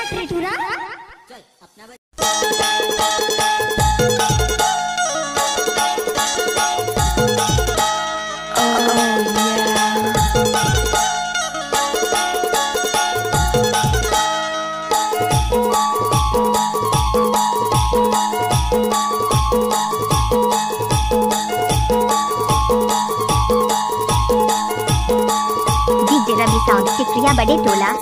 त्रिपुरा चल अपना डीजे रवि साउंड टिकरिया बड़े टोला।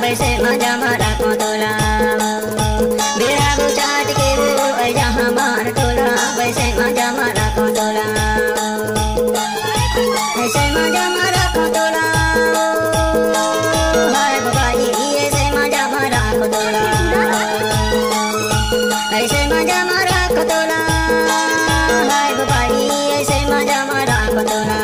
वैसे मजा मारा को तोला बेड़ा बुझाट के वो जहाँ मार टोला वैसे मजा मारा को तोला ऐसे मजा मारा को तोला हाय बाबाजी ऐसे मजा मारा को तोला ऐसे मजा मारा को तोला हाय बाबाजी ऐसे मजा मारा को तोला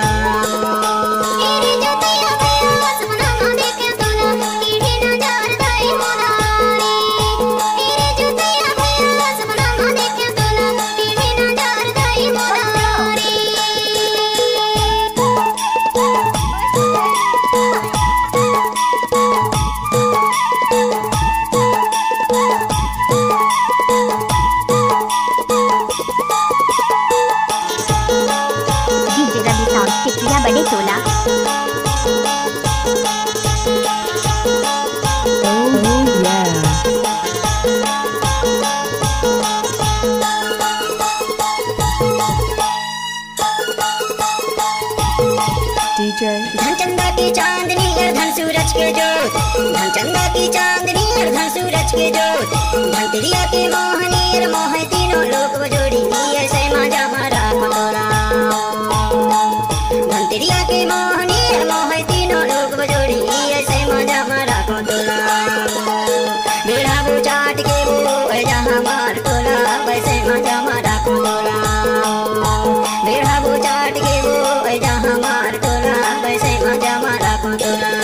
टिकरिया बड़े टोला। धनचंदा की चांदनी और धन सूरज के जोत धनचंदा की चांदनी और धन सूरज के जोत धनतिरिया की मोहनी और मोह तीनों लोग बजोड़ी ऐसे मजा मारा खतोला धनतिरिया की मोहनी और मोह तीनों लोग बजोड़ी ऐसे मजा मारा खतोला बेड़ा बुझाट के वो जहाँ मार टोला वैसे मजा मारा खतोला बेड़ा बुझाट के वो जहाँ मार टोला वैसे मजा मारा खतोला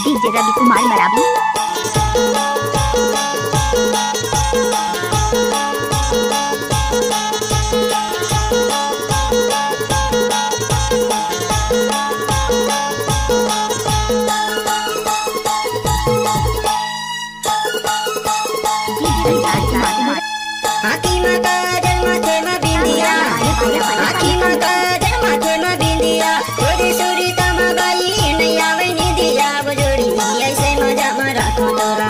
डीजे रवि कुमार मरावी। आखी माता जन्म थे म बिंदिया आखी माता जन्म थे म बिंदिया थोड़ी सूरी तम गई नैया वैनी दिया बजोड़ी ऐसे मजा मारा खतोला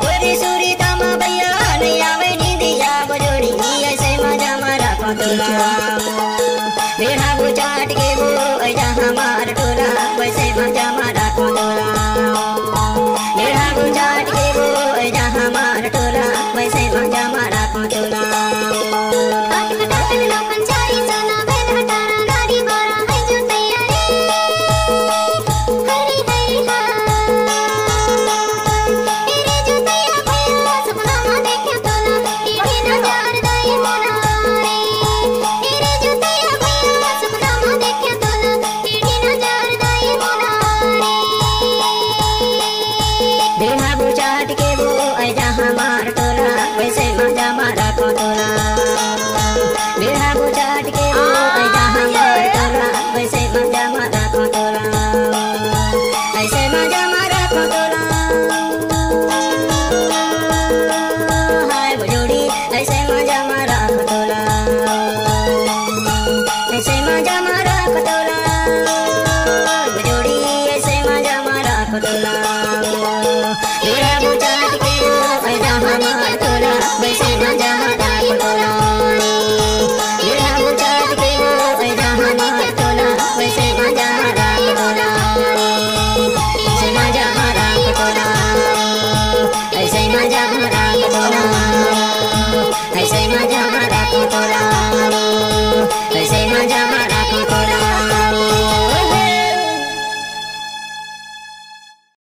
थोड़ी सूरी तम भैया नैया वैनी दिया बजोड़ी ऐसे मजा मारा खतोला बेड़ा बुझाट के वो जहाँ मार टोला वैसे मजा मारा खतोला बेड़ा बुझाट के वो जहाँ मार टोला वैसे मजा मारा खतोला खटोला मेरा बुचाट के ऐसा हमार तोला वैसे मजा हरा खटोला मेरा बुचाट के ऐसा हमार तोला वैसे मजा हरा खटोला ऐसे मजा हरा खटोला ऐसे मजा हरा खटोला ऐसे मजा हरा खटोला